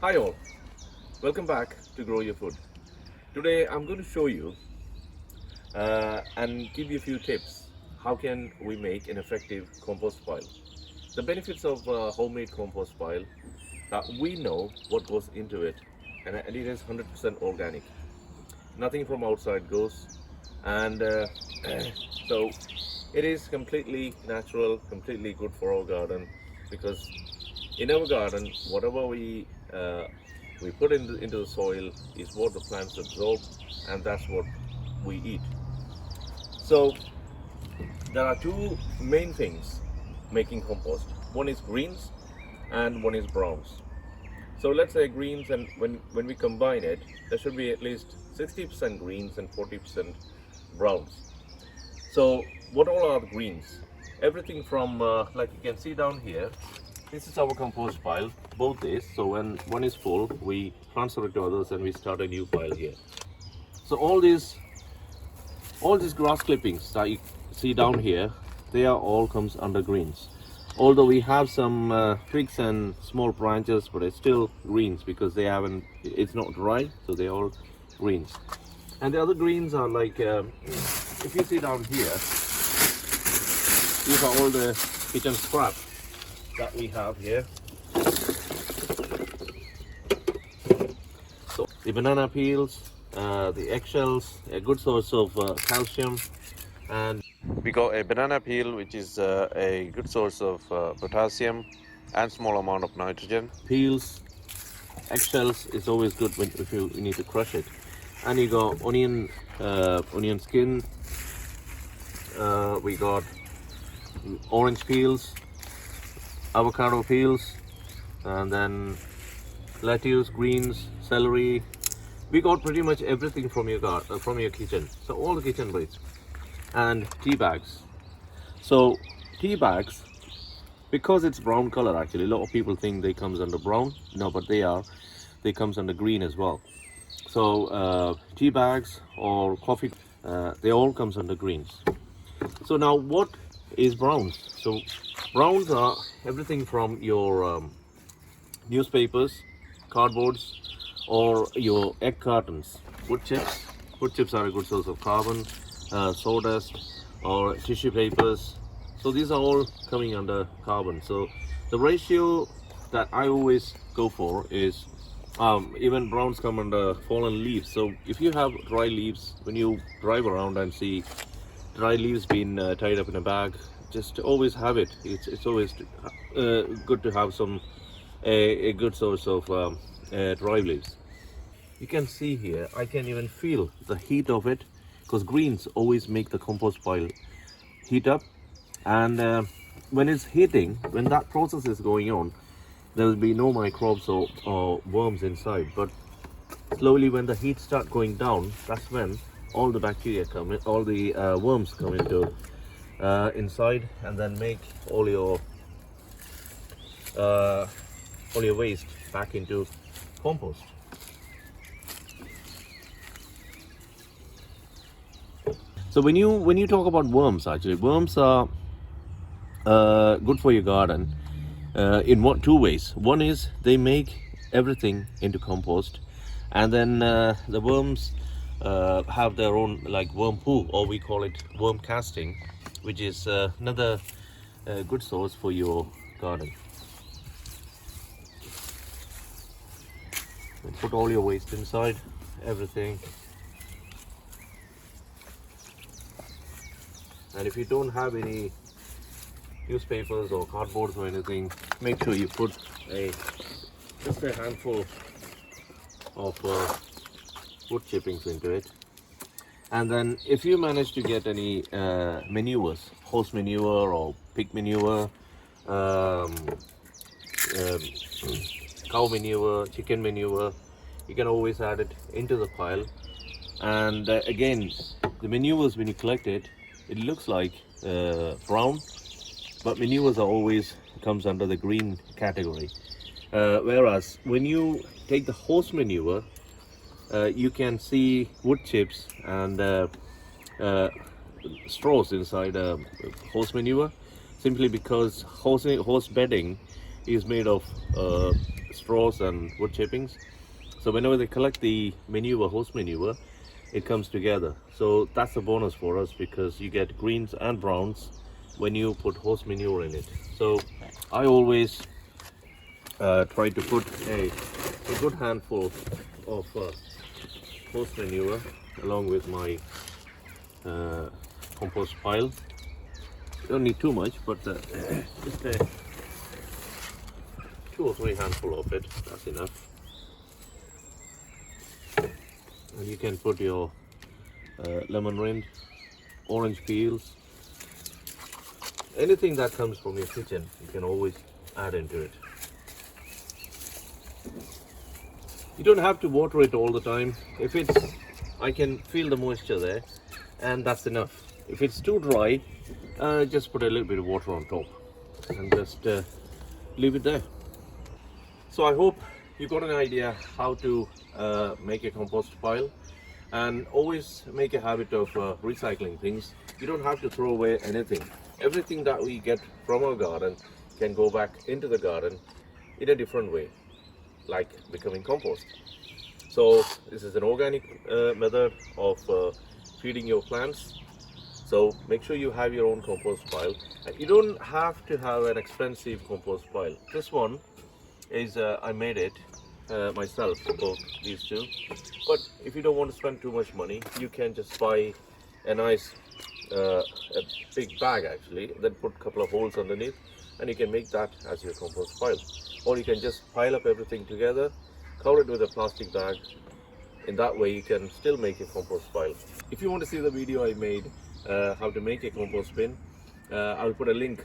Hi all, welcome back to Grow Your Food. Today I'm going to show you and give you a few tips. How can we make an effective compost pile? The benefits of homemade compost pile, we know what goes into it, and it is 100% organic. Nothing from outside goes, and so it is completely natural, completely good for our garden, because in our garden whatever we put into the soil is what the plants absorb, and that's what we eat. So there are two main things making compost. One is greens and one is browns. So let's say greens, and when we combine it, there should be at least 60% greens and 40% browns. So what all are the greens? Everything from like you can see down here, this is our compost pile, both these. So when one is full, we transfer it to others and we start a new pile here. So all these grass clippings that you see down here, they are all comes under greens. Although we have some twigs and small branches, but it's still greens because it's not dry, so they're all greens. And the other greens are like, if you see down here, these are all the kitchen scrap that we have here. So the banana peels, the eggshells, a good source of calcium, and we got a banana peel, which is a good source of potassium and small amount of nitrogen. Peels, eggshells is always good if you need to crush it. And you got onion skin. We got orange peels, avocado peels, and then lettuce, greens, celery. We got pretty much everything from your kitchen. So all the kitchen waste. And tea bags. So tea bags, because it's brown color, actually a lot of people think they comes under brown. No, but they comes under green as well. So tea bags or coffee, they all comes under greens. So now what is browns? So browns are everything from your newspapers, cardboards, or your egg cartons. Wood chips. Wood chips are a good source of carbon, sawdust, or tissue papers. So these are all coming under carbon. So the ratio that I always go for is even browns come under fallen leaves. So if you have dry leaves, when you drive around and see dry leaves being tied up in a bag, just always have it. It's always good to have a good source of dry leaves. You can see here, I can even feel the heat of it, because greens always make the compost pile heat up. And when it's heating, when that process is going on, there will be no microbes or worms inside. But slowly, when the heat starts going down, that's when all the bacteria come in, all the worms come into inside, and then make all your waste back into compost. So when you talk about worms, actually worms are good for your garden in two ways. One is they make everything into compost, and then the worms have their own, like worm poo, or we call it worm casting, which is another good source for your garden. And put all your waste inside, everything. And if you don't have any newspapers or cardboards or anything, make sure you put just a handful of wood chippings into it. And then if you manage to get any manures, horse manure or pig manure, cow manure, chicken manure, you can always add it into the pile. And again, the manures, when you collect it, it looks like brown, but manures are always comes under the green category. Whereas when you take the horse manure, you can see wood chips and straws inside horse manure, simply because horse bedding is made of straws and wood chippings. So whenever they collect the manure, horse manure, it comes together. So that's a bonus for us because you get greens and browns when you put horse manure in it. So I always try to put a good handful of horse manure along with my compost pile. You don't need too much, but just a 2 or 3 handful of it, that's enough. And you can put your lemon rind, orange peels, anything that comes from your kitchen, you can always add into it. You don't have to water it all the time. If it's, I can feel the moisture there, and that's enough. If it's too dry, just put a little bit of water on top and just leave it there. So I hope you got an idea how to make a compost pile, and always make a habit of recycling things. You don't have to throw away anything. Everything that we get from our garden can go back into the garden in a different way, like becoming compost. So this is an organic method of feeding your plants. So make sure you have your own compost pile, and you don't have to have an expensive compost pile. This one is I made it myself, both these two. But if you don't want to spend too much money, you can just buy a nice a big bag actually, then put a couple of holes underneath, and you can make that as your compost pile. Or you can just pile up everything together, cover it with a plastic bag. In that way you can still make a compost pile. If you want to see the video I made how to make a compost bin, I'll put a link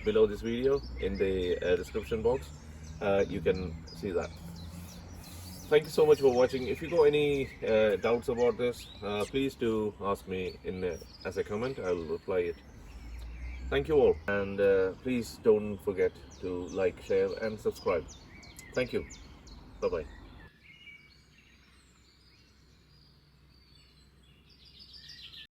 below this video in the description box. You can see that. Thank you so much for watching. If you got any doubts about this, please do ask me as a comment. I'll reply it. Thank you all, and please don't forget to like, share and subscribe. Thank you. Bye bye.